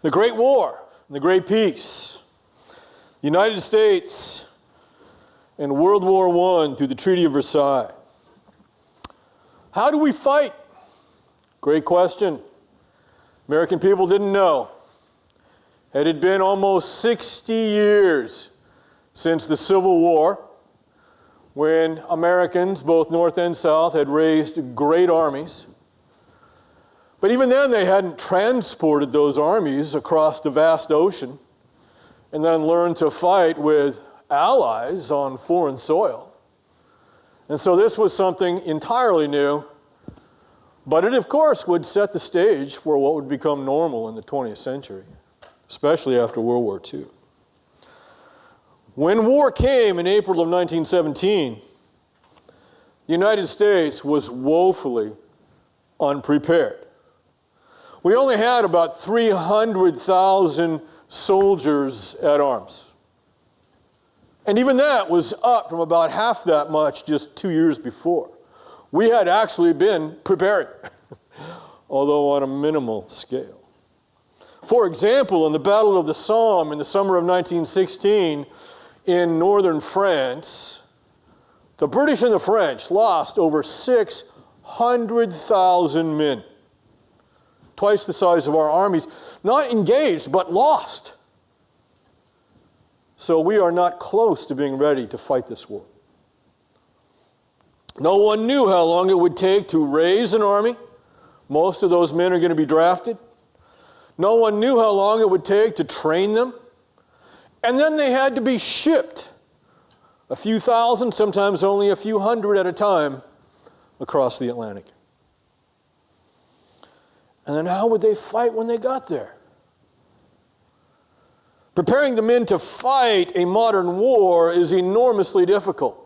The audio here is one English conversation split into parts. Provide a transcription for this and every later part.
The Great War, the Great Peace, the United States, and World War I through the Treaty of Versailles. How do we fight? Great question. American people didn't know. It had been almost 60 years since the Civil War, when Americans, both North and South, had raised great armies. But even then, they hadn't transported those armies across the vast ocean and then learned to fight with allies on foreign soil. And so this was something entirely new, but it, of course, would set the stage for what would become normal in the 20th century, especially after World War II. When war came in April of 1917, the United States was woefully unprepared. We only had about 300,000 soldiers at arms. And even that was up from about half that much just 2 years before. We had actually been preparing, although on a minimal scale. For example, in the Battle of the Somme in the summer of 1916 in northern France, the British and the French lost over 600,000 men. Twice the size of our armies, not engaged, but lost. So we are not close to being ready to fight this war. No one knew how long it would take to raise an army. Most of those men are going to be drafted. No one knew how long it would take to train them. And then they had to be shipped, a few thousand, sometimes only a few hundred at a time, across the Atlantic. And then how would they fight when they got there? Preparing the men to fight a modern war is enormously difficult.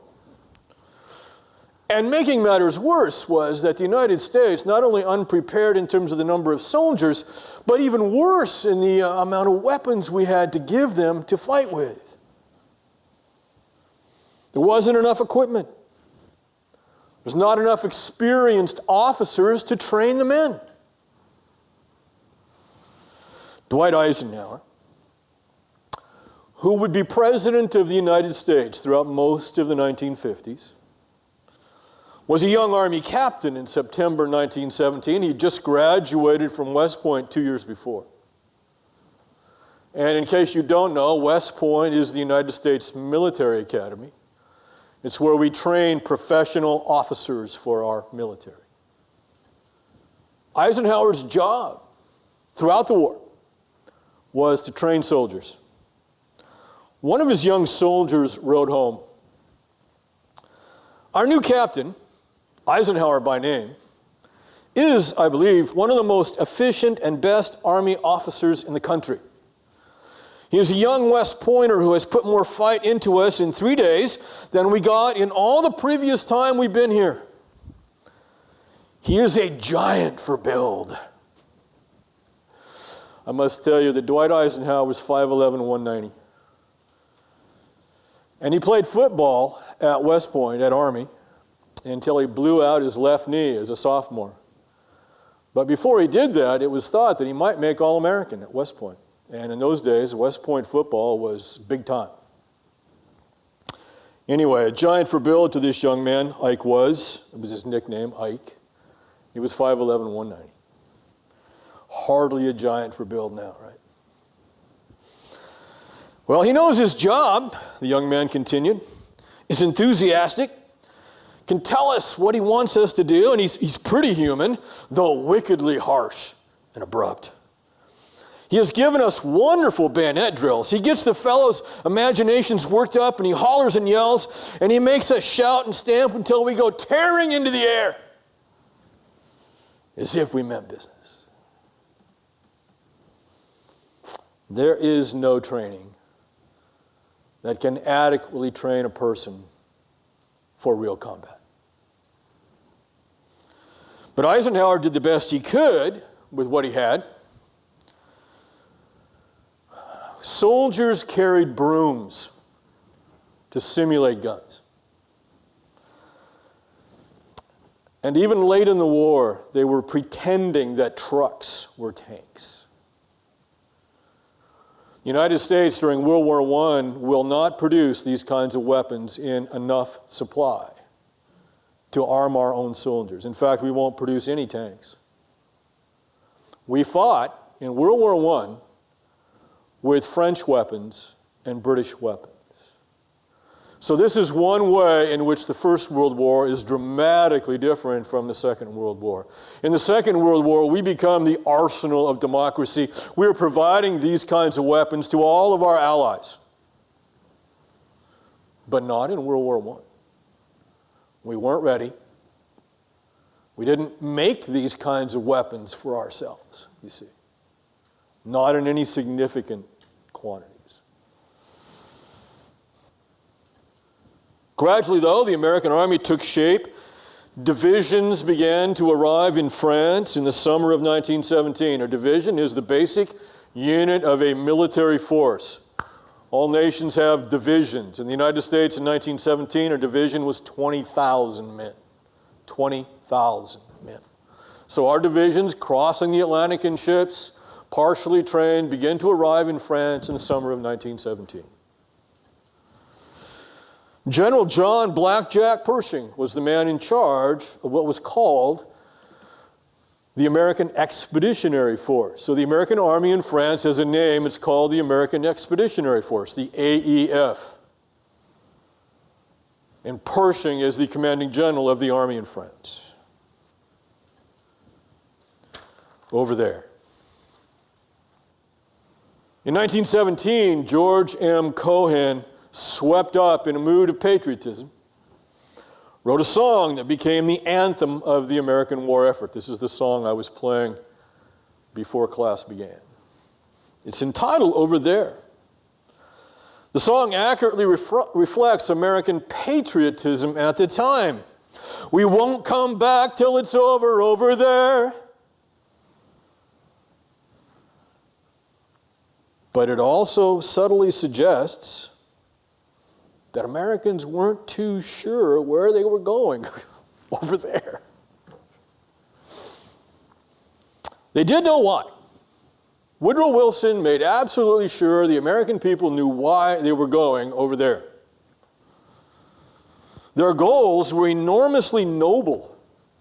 And making matters worse was that the United States, not only unprepared in terms of the number of soldiers, but even worse in the amount of weapons we had to give them to fight with. There wasn't enough equipment. There's not enough experienced officers to train the men. Dwight Eisenhower, who would be president of the United States throughout most of the 1950s, was a young Army captain in September 1917. He just graduated from West Point 2 years before. And in case you don't know, West Point is the United States Military Academy. It's where we train professional officers for our military. Eisenhower's job throughout the war was to train soldiers. One of his young soldiers wrote home, "Our new captain, Eisenhower by name, is, I believe, one of the most efficient and best Army officers in the country. He is a young West Pointer who has put more fight into us in 3 days than we got in all the previous time we've been here. He is a giant for build." I must tell you that Dwight Eisenhower was 5'11", 190. And he played football at West Point, at Army, until he blew out his left knee as a sophomore. But before he did that, it was thought that he might make All-American at West Point. And in those days, West Point football was big time. Anyway, a giant for build to this young man, Ike was. It was his nickname, Ike. He was 5'11", 190. Hardly a giant for build now, right? Well, he knows his job, the young man continued, is enthusiastic, can tell us what he wants us to do, and he's pretty human, though wickedly harsh and abrupt. He has given us wonderful bayonet drills. He gets the fellows' imaginations worked up, and he hollers and yells, and he makes us shout and stamp until we go tearing into the air, as if we meant business. There is no training that can adequately train a person for real combat. But Eisenhower did the best he could with what he had. Soldiers carried brooms to simulate guns. And even late in the war, they were pretending that trucks were tanks. The United States during World War I will not produce these kinds of weapons in enough supply to arm our own soldiers. In fact, we won't produce any tanks. We fought in World War I with French weapons and British weapons. So this is one way in which the First World War is dramatically different from the Second World War. In the Second World War, we become the arsenal of democracy. We are providing these kinds of weapons to all of our allies. But not in World War I. We weren't ready. We didn't make these kinds of weapons for ourselves, you see. Not in any significant quantity. Gradually, though, the American army took shape. Divisions began to arrive in France in the summer of 1917. A division is the basic unit of a military force. All nations have divisions. In the United States in 1917, a division was 20,000 men. 20,000 men. So our divisions crossing the Atlantic in ships, partially trained, began to arrive in France in the summer of 1917. General John Blackjack Pershing was the man in charge of what was called the American Expeditionary Force. So the American Army in France has a name. It's called the American Expeditionary Force, the AEF. And Pershing is the commanding general of the army in France. Over there. In 1917, George M. Cohan, swept up in a mood of patriotism, wrote a song that became the anthem of the American war effort. This is the song I was playing before class began. It's entitled Over There. The song accurately reflects American patriotism at the time. We won't come back till it's over there. But it also subtly suggests that Americans weren't too sure where they were going over there. They did know why. Woodrow Wilson made absolutely sure the American people knew why they were going over there. Their goals were enormously noble,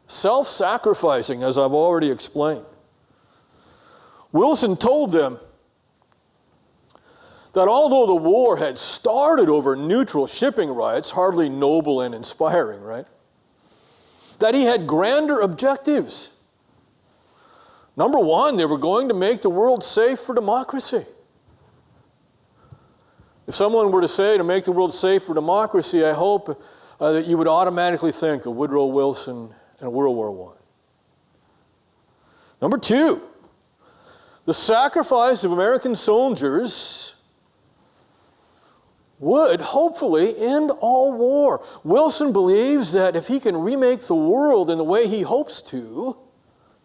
self-sacrificing, as I've already explained. Wilson told them that although the war had started over neutral shipping rights, hardly noble and inspiring, right? That he had grander objectives. Number one, they were going to make the world safe for democracy. If someone were to say to make the world safe for democracy, I hope that you would automatically think of Woodrow Wilson and World War I. Number two, the sacrifice of American soldiers would hopefully end all war. Wilson believes that if he can remake the world in the way he hopes to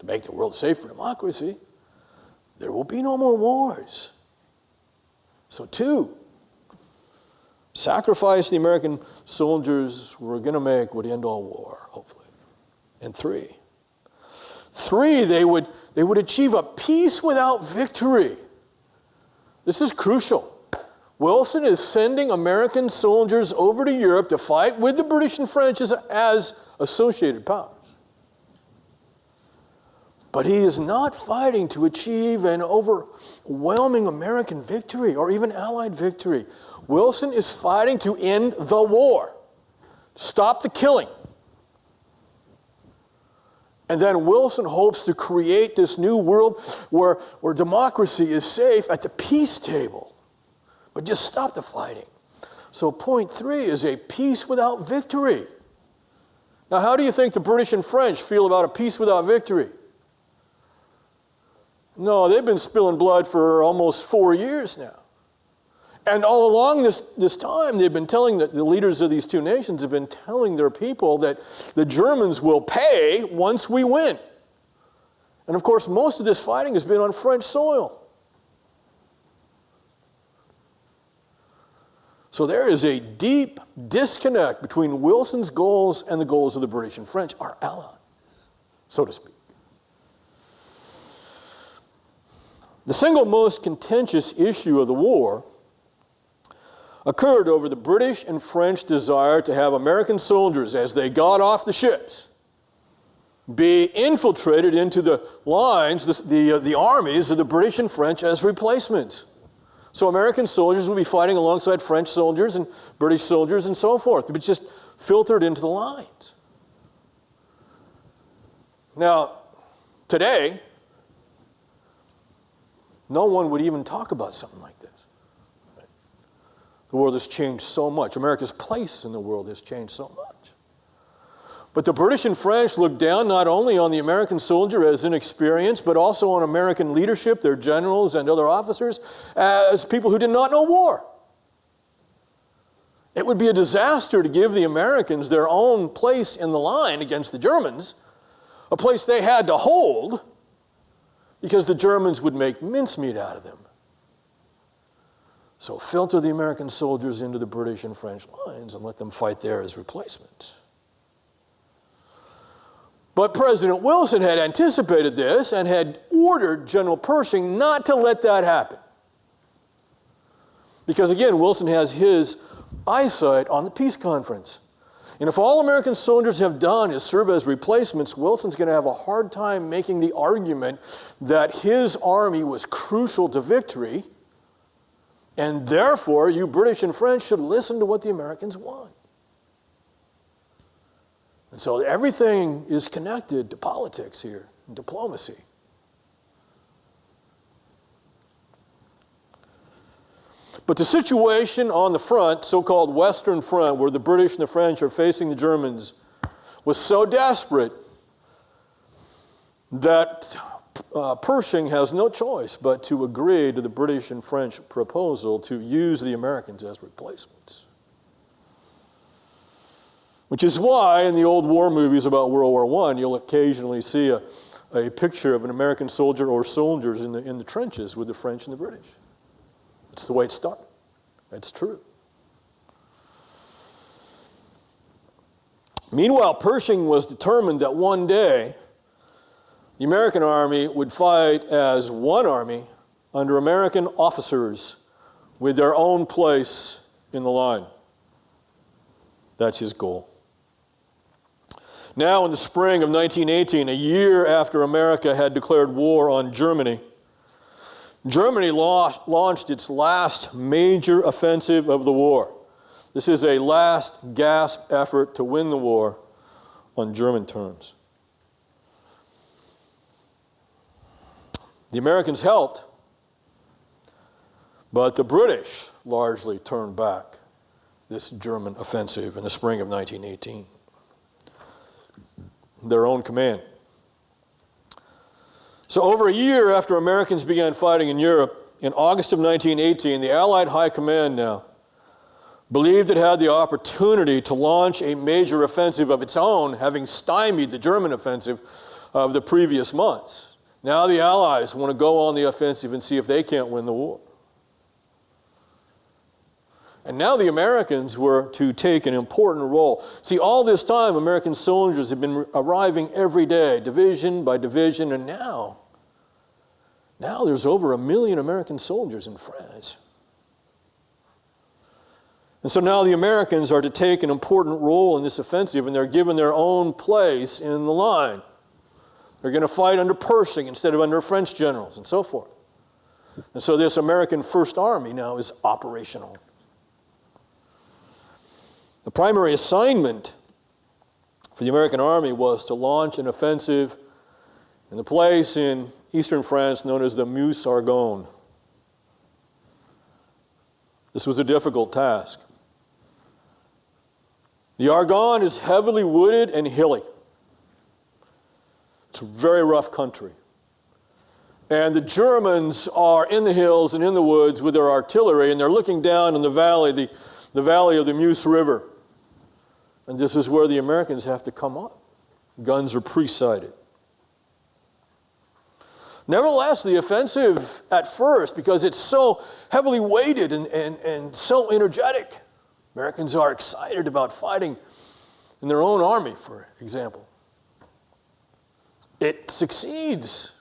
make the world safe for democracy, there will be no more wars. So two, sacrifice the American soldiers were going to make would end all war, hopefully. And three, they would achieve a peace without victory. This is crucial. Wilson is sending American soldiers over to Europe to fight with the British and French as associated powers. But he is not fighting to achieve an overwhelming American victory or even Allied victory. Wilson is fighting to end the war, stop the killing. And then Wilson hopes to create this new world where democracy is safe at the peace table. But just stop the fighting. So point three is a peace without victory. Now, how do you think the British and French feel about a peace without victory? No, they've been spilling blood for almost 4 years now. And all along this time, they've been telling the leaders of these two nations have been telling their people that the Germans will pay once we win. And of course, most of this fighting has been on French soil. So there is a deep disconnect between Wilson's goals and the goals of the British and French, our allies, so to speak. The single most contentious issue of the war occurred over the British and French desire to have American soldiers, as they got off the ships, be infiltrated into the lines, the armies of the British and French as replacements. So American soldiers would be fighting alongside French soldiers and British soldiers and so forth. It was just filtered into the lines. Now, today, no one would even talk about something like this. The world has changed so much. America's place in the world has changed so much. But the British and French looked down not only on the American soldier as inexperienced, but also on American leadership, their generals and other officers, as people who did not know war. It would be a disaster to give the Americans their own place in the line against the Germans, a place they had to hold, because the Germans would make mincemeat out of them. So filter the American soldiers into the British and French lines and let them fight there as replacements. But President Wilson had anticipated this and had ordered General Pershing not to let that happen. Because again, Wilson has his eyesight on the peace conference. And if all American soldiers have done is serve as replacements, Wilson's going to have a hard time making the argument that his army was crucial to victory, and therefore you British and French should listen to what the Americans want. And so everything is connected to politics here, and diplomacy. But the situation on the front, so-called Western Front, where the British and the French are facing the Germans, was so desperate that Pershing has no choice but to agree to the British and French proposal to use the Americans as replacements. Which is why in the old war movies about World War I, you'll occasionally see a picture of an American soldier or soldiers in the trenches with the French and the British. It's the way it started. That's true. Meanwhile, Pershing was determined that one day the American army would fight as one army under American officers with their own place in the line. That's his goal. Now, in the spring of 1918, a year after America had declared war on Germany, Germany launched its last major offensive of the war. This is a last gasp effort to win the war on German terms. The Americans helped, but the British largely turned back this German offensive in the spring of 1918. Their own command. So over a year after Americans began fighting in Europe, in August of 1918, the Allied High Command now believed it had the opportunity to launch a major offensive of its own, having stymied the German offensive of the previous months. Now the Allies want to go on the offensive and see if they can't win the war. And now the Americans were to take an important role. See, all this time, American soldiers have been arriving every day, division by division, and now there's over 1 million American soldiers in France. And so now the Americans are to take an important role in this offensive, and they're given their own place in the line. They're going to fight under Pershing instead of under French generals, and so forth. And so this American First Army now is operational. The primary assignment for the American Army was to launch an offensive in the place in eastern France known as the Meuse-Argonne. This was a difficult task. The Argonne is heavily wooded and hilly. It's a very rough country. And the Germans are in the hills and in the woods with their artillery, and they're looking down in the valley of the Meuse River. And this is where the Americans have to come up. Guns are pre-sighted. Nevertheless, the offensive at first, because it's so heavily weighted and so energetic, Americans are excited about fighting in their own army, for example. It succeeds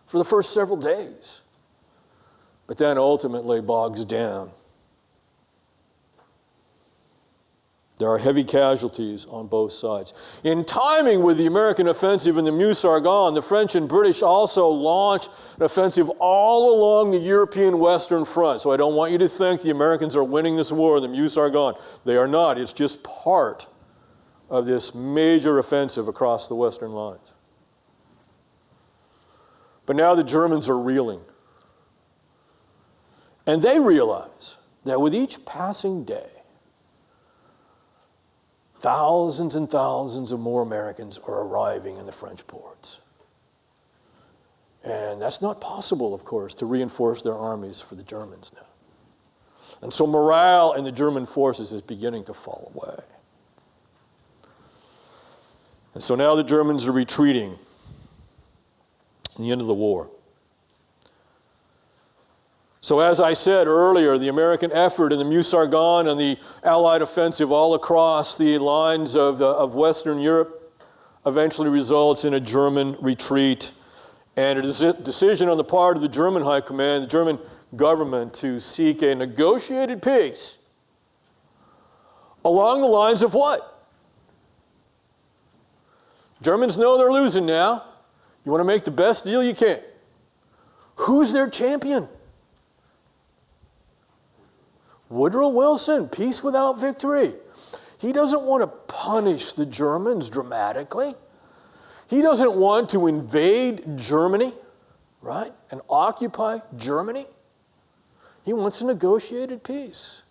for the first several days. but then ultimately bogs down. There are heavy casualties on both sides. In timing with the American offensive in the Meuse-Argonne, the French and British also launched an offensive all along the European Western Front. So I don't want you to think the Americans are winning this war in the Meuse-Argonne. They are not. It's just part of this major offensive across the Western lines. But now the Germans are reeling. And they realize that with each passing day, thousands and thousands of more Americans are arriving in the French ports. And that's not possible, of course, to reinforce their armies for the Germans now. And so morale in the German forces is beginning to fall away. And so now the Germans are retreating in the end of the war. So as I said earlier, the American effort in the Meuse-Argonne and the Allied offensive all across the lines of Western Europe eventually results in a German retreat and a decision on the part of the German High Command, the German government, to seek a negotiated peace along the lines of what? Germans know they're losing now. You want to make the best deal you can. Who's their champion? Woodrow Wilson, peace without victory. He doesn't want to punish the Germans dramatically. He doesn't want to invade Germany, right, and occupy Germany. He wants a negotiated peace.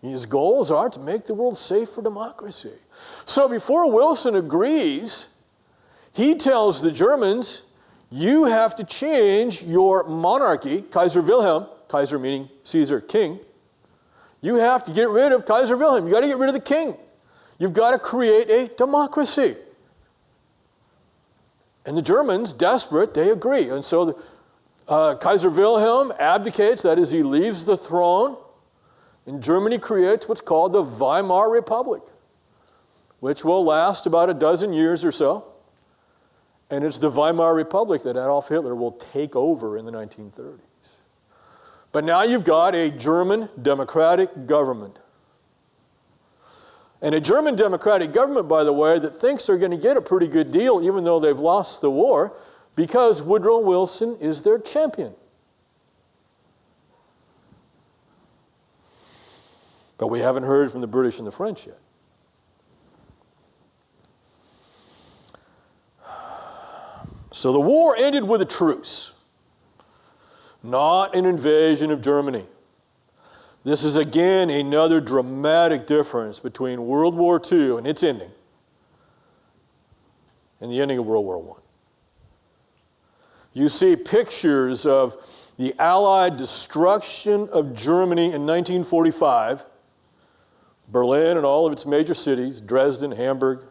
His goals are to make the world safe for democracy. So before Wilson agrees, he tells the Germans, you have to change your monarchy, Kaiser Wilhelm, Kaiser meaning Caesar, king. You have to get rid of Kaiser Wilhelm. You've got to get rid of the king. You've got to create a democracy. And the Germans, desperate, they agree. And so Kaiser Wilhelm abdicates, that is, he leaves the throne, and Germany creates what's called the Weimar Republic, which will last about a dozen years or so. And it's the Weimar Republic that Adolf Hitler will take over in the 1930s. But now you've got a German democratic government. And a German democratic government, by the way, that thinks they're going to get a pretty good deal even though they've lost the war because Woodrow Wilson is their champion. But we haven't heard from the British and the French yet. So the war ended with a truce, not an invasion of Germany. This is again another dramatic difference between World War II and its ending and the ending of World War I. You see pictures of the Allied destruction of Germany in 1945, Berlin and all of its major cities, Dresden, Hamburg,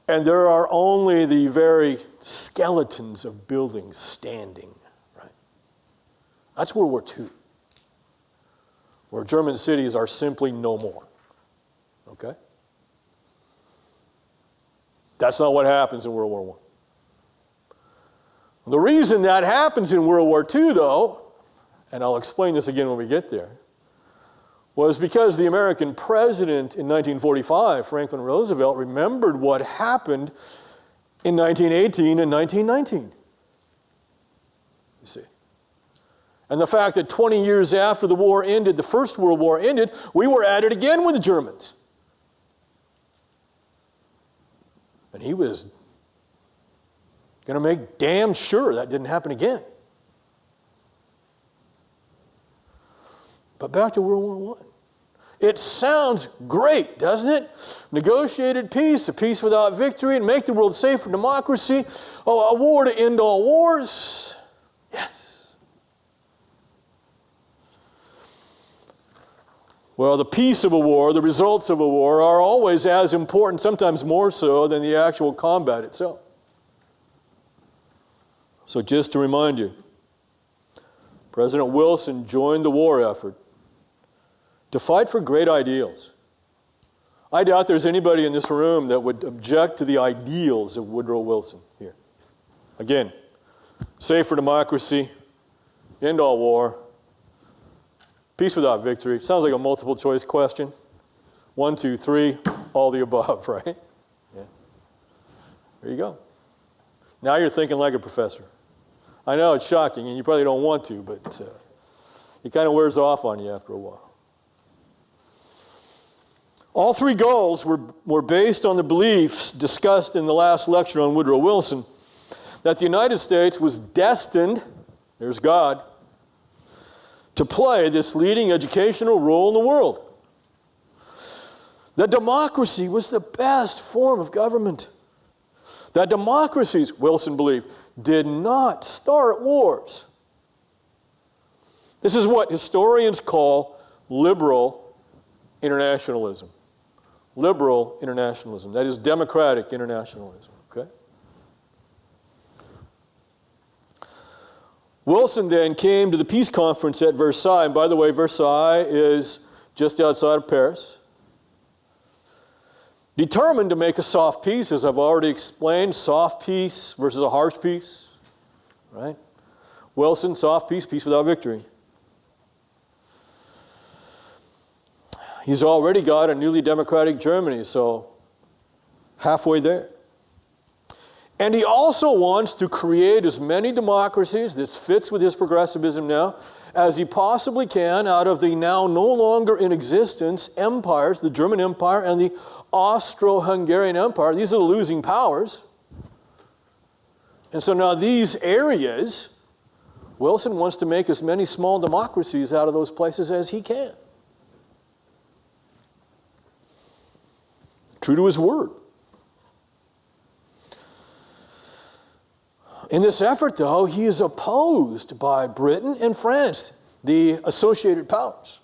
and there are only the very skeletons of buildings standing, right? That's World War II, where German cities are simply no more, okay? That's not what happens in World War I. The reason that happens in World War II, though, and I'll explain this again when we get there, was because the American president in 1945, Franklin Roosevelt, remembered what happened in 1918 and 1919. You see. And the fact that 20 years after the war ended, the First World War ended, we were at it again with the Germans. And he was going to make damn sure that didn't happen again. But back to World War I. It sounds great, doesn't it? Negotiated peace, a peace without victory, and make the world safe for democracy. Oh, a war to end all wars. Yes. Well, the peace of a war, the results of a war, are always as important, sometimes more so, than the actual combat itself. So just to remind you, President Wilson joined the war effort to fight for great ideals. I doubt there's anybody in this room that would object to the ideals of Woodrow Wilson here. Again, safe for democracy, End all war. Peace without victory. Sounds like a multiple choice question. 1, 2, 3, all the above, right? Yeah. There you go. Now you're thinking like a professor. I know it's shocking, and you probably don't want to, but it kind of wears off on you after a while. All three goals were based on the beliefs discussed in the last lecture on Woodrow Wilson, that the United States was destined, there's God, to play this leading educational role in the world. That democracy was the best form of government. That democracies, Wilson believed, did not start wars. This is what historians call liberal internationalism. Liberal internationalism. That is democratic internationalism. Okay? Wilson then came to the peace conference at Versailles. And by the way, Versailles is just outside of Paris. Determined to make a soft peace, as I've already explained, soft peace versus a harsh peace, right? Wilson, soft peace, peace without victory. He's already got a newly democratic Germany, so halfway there. And he also wants to create as many democracies, this fits with his progressivism now, as he possibly can out of the now no longer in existence empires, the German Empire and the Austro-Hungarian Empire. These are the losing powers. And so now these areas, Wilson wants to make as many small democracies out of those places as he can. True to his word. In this effort, though, he is opposed by Britain and France, the associated powers.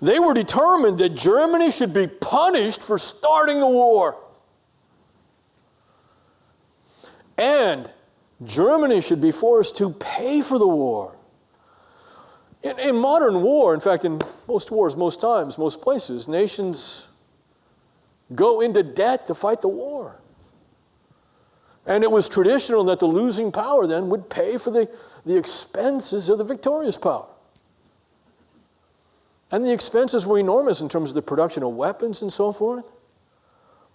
They were determined that Germany should be punished for starting the war. And Germany should be forced to pay for the war. In modern war, in fact, in most wars, most times, most places, nations go into debt to fight the war. And it was traditional that the losing power then would pay for the expenses of the victorious power. And the expenses were enormous in terms of the production of weapons and so forth.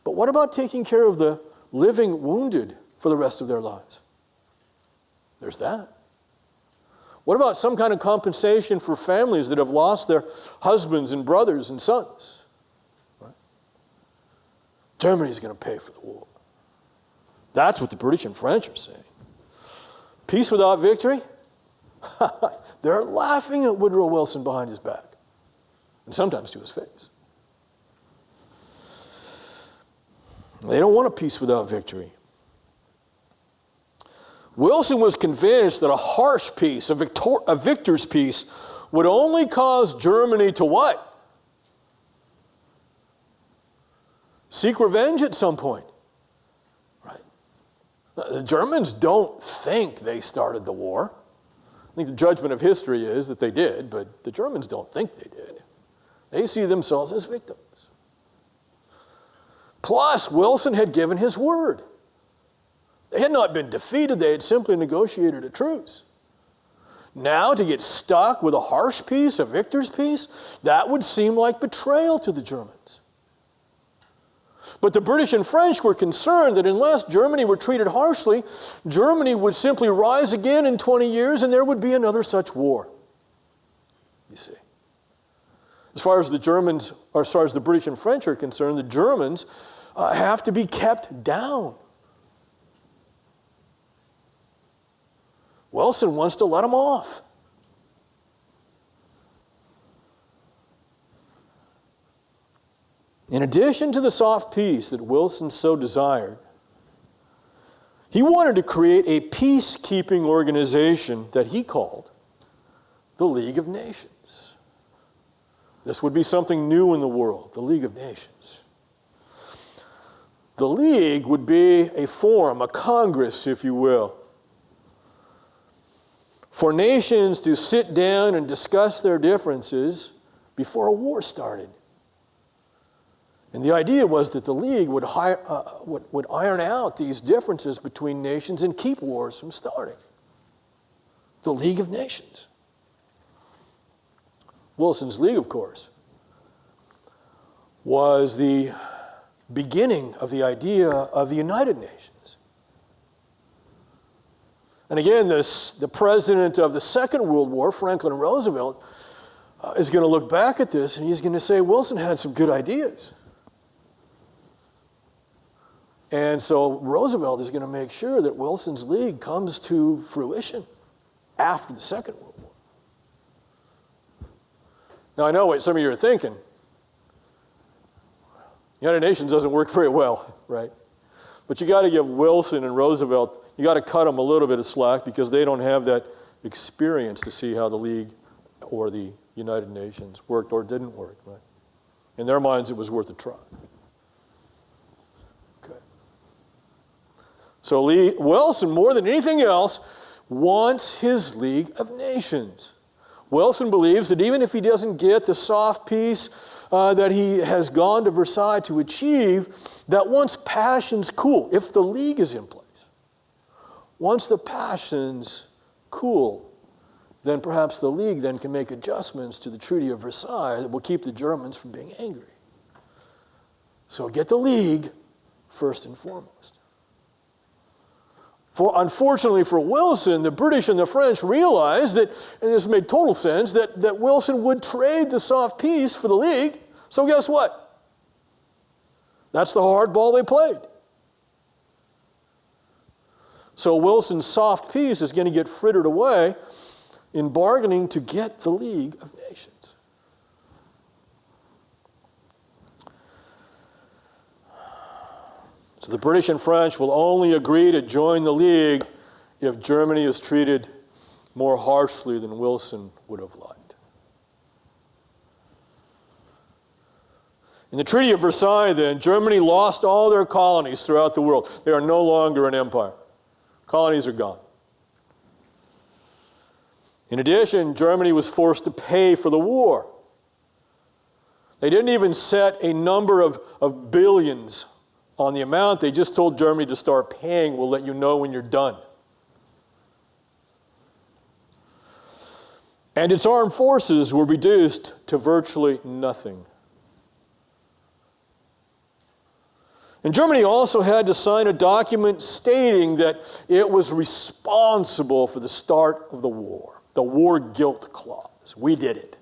But what about taking care of the living wounded for the rest of their lives? There's that. What about some kind of compensation for families that have lost their husbands and brothers and sons? Right? Germany's going to pay for the war. That's what the British and French are saying. Peace without victory? They're laughing at Woodrow Wilson behind his back. And sometimes to his face. They don't want a peace without victory. Wilson was convinced that a harsh peace, a victor's peace, would only cause Germany to what? Seek revenge at some point. Right? The Germans don't think they started the war. I think the judgment of history is that they did, but the Germans don't think they did. They see themselves as victims. Plus, Wilson had given his word. They had not been defeated, they had simply negotiated a truce. Now, to get stuck with a harsh peace, a victor's peace, that would seem like betrayal to the Germans. But the British and French were concerned that unless Germany were treated harshly, Germany would simply rise again in 20 years and there would be another such war. You see. As far as the Germans, or as far as the British and French are concerned, the Germans have to be kept down. Wilson wants to let them off. In addition to the soft peace that Wilson so desired, he wanted to create a peacekeeping organization that he called the League of Nations. This would be something new in the world, the League of Nations. The League would be a forum, a congress, if you will, for nations to sit down and discuss their differences before a war started. And the idea was that the League would iron out these differences between nations and keep wars from starting. the League of Nations. Wilson's League, of course, was the beginning of the idea of the United Nations. And again, the president of the Second World War, Franklin Roosevelt, is going to look back at this and he's going to say, Wilson had some good ideas. And so Roosevelt is going to make sure that Wilson's League comes to fruition after the Second World War. Now, I know what some of you are thinking. The United Nations doesn't work very well, right? But you got to give Wilson and Roosevelt, you got to cut them a little bit of slack because they don't have that experience to see how the League or the United Nations worked or didn't work, right? In their minds, it was worth a try. Okay. So Wilson, more than anything else, wants his League of Nations. Wilson believes that even if he doesn't get the soft peace that he has gone to Versailles to achieve, that once passions cool, if the League is in place, once the passions cool, then perhaps the League then can make adjustments to the Treaty of Versailles that will keep the Germans from being angry. So get the League first and foremost. Unfortunately for Wilson, the British and the French realized that, and this made total sense, that Wilson would trade the soft peace for the League. So guess what? That's the hard ball they played. So Wilson's soft peace is going to get frittered away in bargaining to get the League of Nations. So the British and French will only agree to join the League if Germany is treated more harshly than Wilson would have liked. In the Treaty of Versailles, then, Germany lost all their colonies throughout the world. They are no longer an empire. Colonies are gone. In addition, Germany was forced to pay for the war. They didn't even set a number of billions on the amount. They just told Germany to start paying. We'll let you know when you're done. And its armed forces were reduced to virtually nothing. And Germany also had to sign a document stating that it was responsible for the start of the war. The war guilt clause. We did it.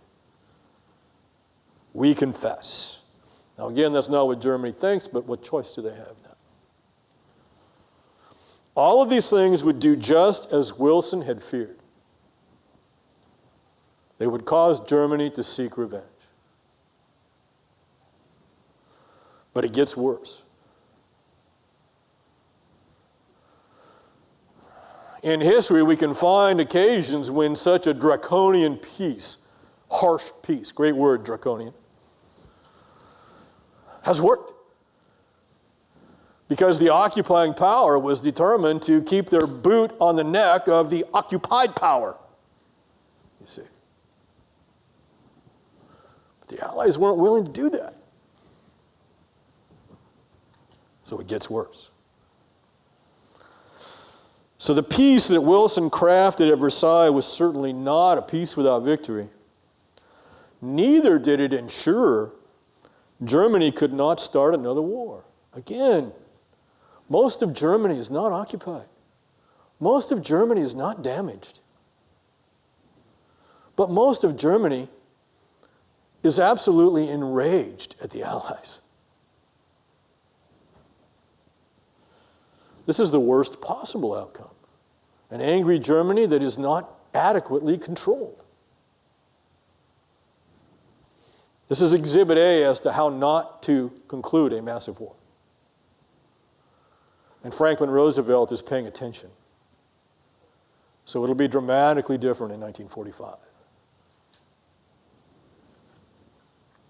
We confess. Now again, that's not what Germany thinks, but what choice do they have now? All of these things would do just as Wilson had feared. They would cause Germany to seek revenge. But it gets worse. In history, we can find occasions when such a draconian peace, harsh peace, great word, draconian, has worked. Because the occupying power was determined to keep their boot on the neck of the occupied power, you see. But the Allies weren't willing to do that. So it gets worse. So the peace that Wilson crafted at Versailles was certainly not a peace without victory. Neither did it ensure Germany could not start another war. Again, most of Germany is not occupied. Most of Germany is not damaged. But most of Germany is absolutely enraged at the Allies. This is the worst possible outcome. An angry Germany that is not adequately controlled. This is Exhibit A as to how not to conclude a massive war. And Franklin Roosevelt is paying attention. So it'll be dramatically different in 1945.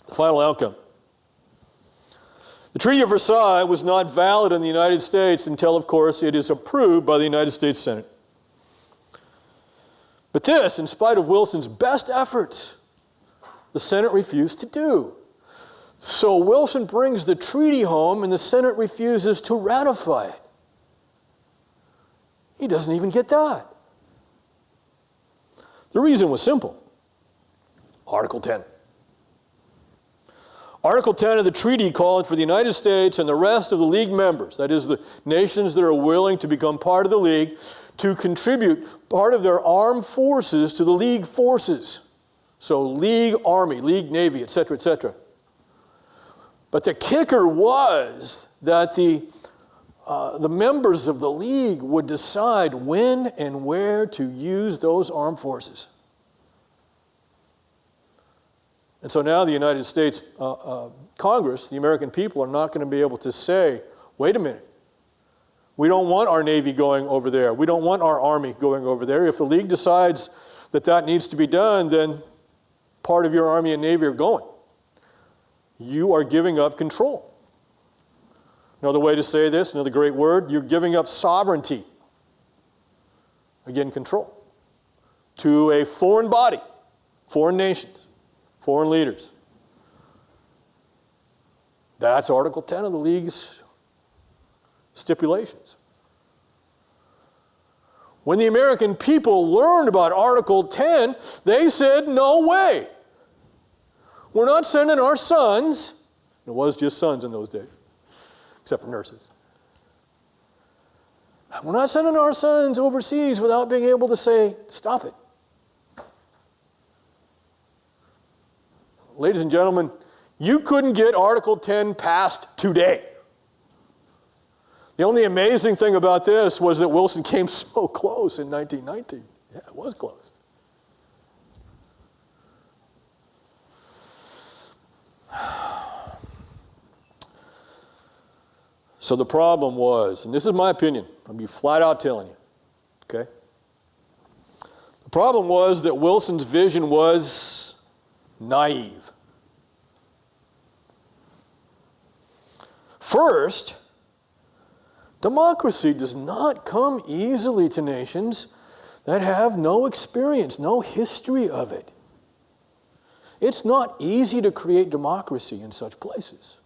The final outcome. The Treaty of Versailles was not valid in the United States until, of course, it is approved by the United States Senate. But this, in spite of Wilson's best efforts, the Senate refused to do. So Wilson brings the treaty home and the Senate refuses to ratify it. He doesn't even get that. The reason was simple. Article 10. Article 10 of the treaty called for the United States and the rest of the League members, that is, the nations that are willing to become part of the League, to contribute part of their armed forces to the League forces. So League Army, League Navy, etc., etc. But the kicker was that the members of the League would decide when and where to use those armed forces. And so now the United States Congress, the American people, are not going to be able to say, wait a minute, we don't want our Navy going over there. We don't want our Army going over there. If the League decides that that needs to be done, then part of your Army and Navy are going. You are giving up control. Another way to say this, another great word, you're giving up sovereignty. Again, control. To a foreign body, foreign nations, foreign leaders. That's Article 10 of the League's stipulations. When the American people learned about Article 10, they said, no way. We're not sending our sons. It was just sons in those days, except for nurses. We're not sending our sons overseas without being able to say, stop it. Ladies and gentlemen, you couldn't get Article 10 passed today. The only amazing thing about this was that Wilson came so close in 1919. Yeah, it was close. So the problem was, and this is my opinion, I'll be flat out telling you, okay? The problem was that Wilson's vision was naive. First, democracy does not come easily to nations that have no experience, no history of it. It's not easy to create democracy in such places.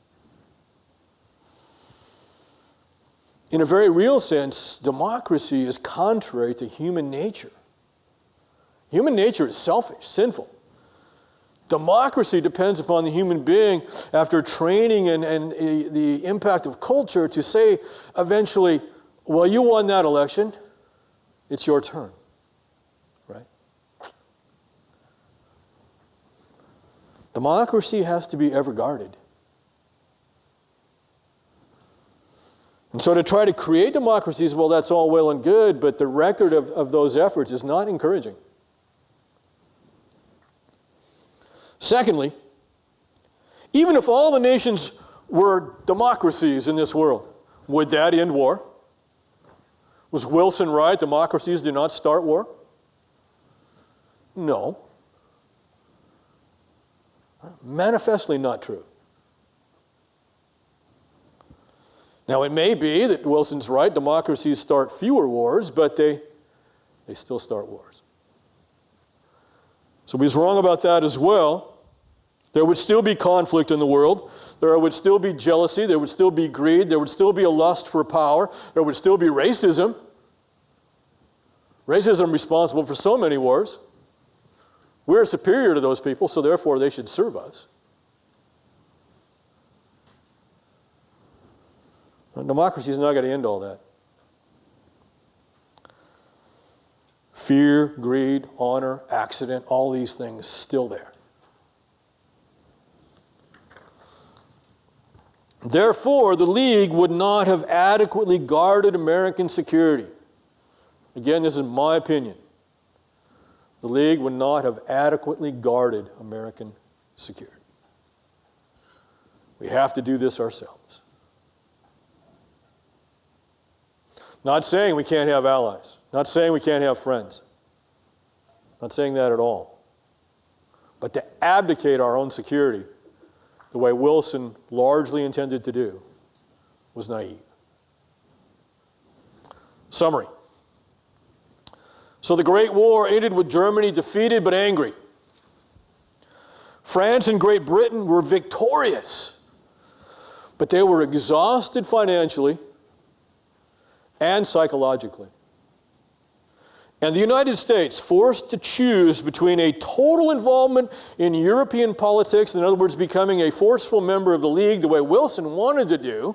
In a very real sense, democracy is contrary to human nature. Human nature is selfish, sinful. Democracy depends upon the human being, after training and the impact of culture, to say eventually, well, you won that election, it's your turn, right? Democracy has to be ever guarded. And so to try to create democracies, well, that's all well and good, but the record of those efforts is not encouraging. Secondly, even if all the nations were democracies in this world, would that end war? Was Wilson right? Democracies do not start war? No. Manifestly not true. Now, it may be that Wilson's right, democracies start fewer wars, but they still start wars. So he's wrong about that as well. There would still be conflict in the world. There would still be jealousy. There would still be greed. There would still be a lust for power. There would still be racism. Racism responsible for so many wars. We're superior to those people, so therefore they should serve us. Democracy is not going to end all that. Fear, greed, honor, accident, all these things still there. Therefore, the League would not have adequately guarded American security. Again, this is my opinion. The League would not have adequately guarded American security. We have to do this ourselves. Not saying we can't have allies. Not saying we can't have friends. Not saying that at all. But to abdicate our own security, the way Wilson largely intended to do, was naive. Summary. So the Great War ended with Germany defeated but angry. France and Great Britain were victorious, but they were exhausted financially and psychologically. And the United States, forced to choose between a total involvement in European politics, in other words, becoming a forceful member of the League the way Wilson wanted to do,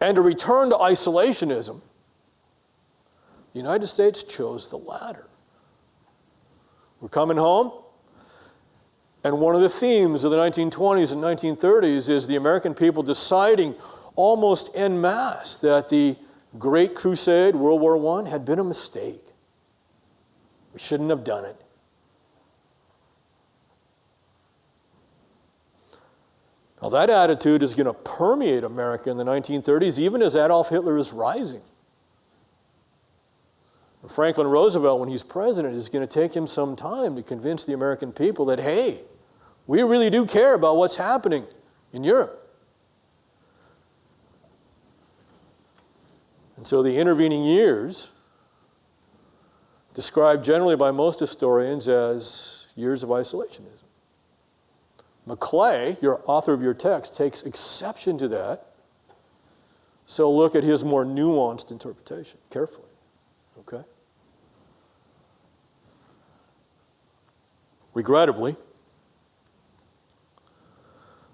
and a return to isolationism, the United States chose the latter. We're coming home, and one of the themes of the 1920s and 1930s is the American people deciding almost en masse that the Great Crusade, World War I, had been a mistake. We shouldn't have done it. Now that attitude is going to permeate America in the 1930s, even as Adolf Hitler is rising. Franklin Roosevelt, when he's president, is going to take him some time to convince the American people that, hey, we really do care about what's happening in Europe. And so the intervening years, described generally by most historians as years of isolationism. Maclay, your author of your text, takes exception to that. So look at his more nuanced interpretation carefully. Okay? Regrettably,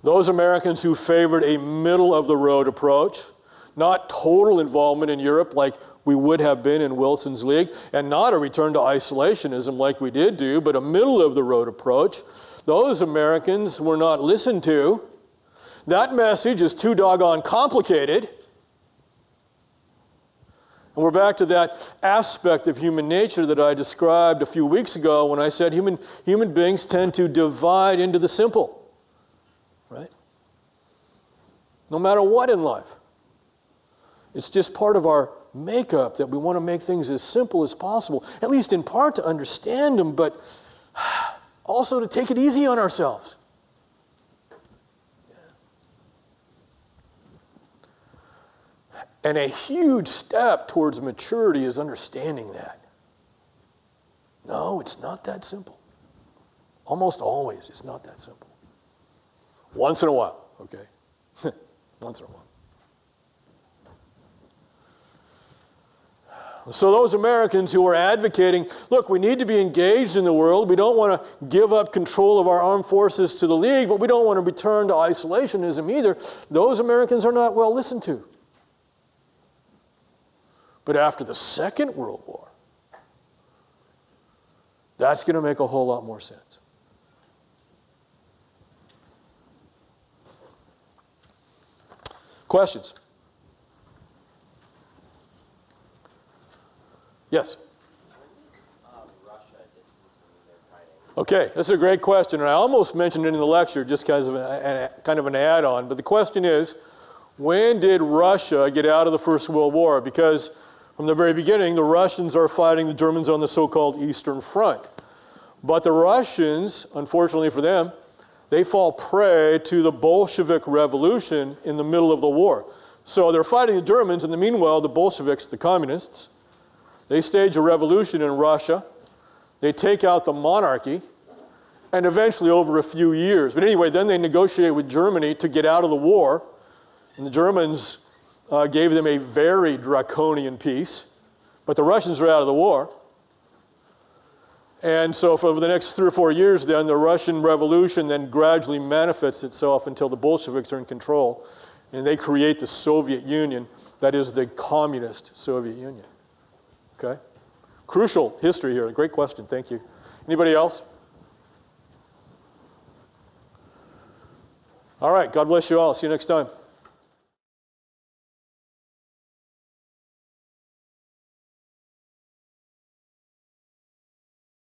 those Americans who favored a middle-of-the-road approach, not total involvement in Europe like we would have been in Wilson's League, and not a return to isolationism like we did do, but a middle-of-the-road approach, those Americans were not listened to. That message is too doggone complicated. And we're back to that aspect of human nature that I described a few weeks ago when I said human beings tend to divide into the simple, right? No matter what in life. It's just part of our makeup that we want to make things as simple as possible, at least in part to understand them, but also to take it easy on ourselves. And a huge step towards maturity is understanding that. No, it's not that simple. Almost always, it's not that simple. Once in a while, okay? Once in a while. So those Americans who are advocating, look, we need to be engaged in the world. We don't want to give up control of our armed forces to the League, but we don't want to return to isolationism either. Those Americans are not well listened to. But after the Second World War, that's going to make a whole lot more sense. Questions? Yes? Okay, that's a great question, and I almost mentioned it in the lecture just kind of an add-on, but the question is, when did Russia get out of the First World War? Because from the very beginning, the Russians are fighting the Germans on the so-called Eastern Front. But the Russians, unfortunately for them, they fall prey to the Bolshevik Revolution in the middle of the war. So they're fighting the Germans, and meanwhile, the Bolsheviks, the communists, they stage a revolution in Russia. They take out the monarchy, and eventually over a few years. But anyway, then they negotiate with Germany to get out of the war, and the Germans gave them a very draconian peace, but the Russians are out of the war. And so for the next 3 or 4 years then, the Russian Revolution then gradually manifests itself until the Bolsheviks are in control, and they create the Soviet Union, that is the communist Soviet Union. Okay? Crucial history here. Great question. Thank you. Anybody else? All right. God bless you all. See you next time.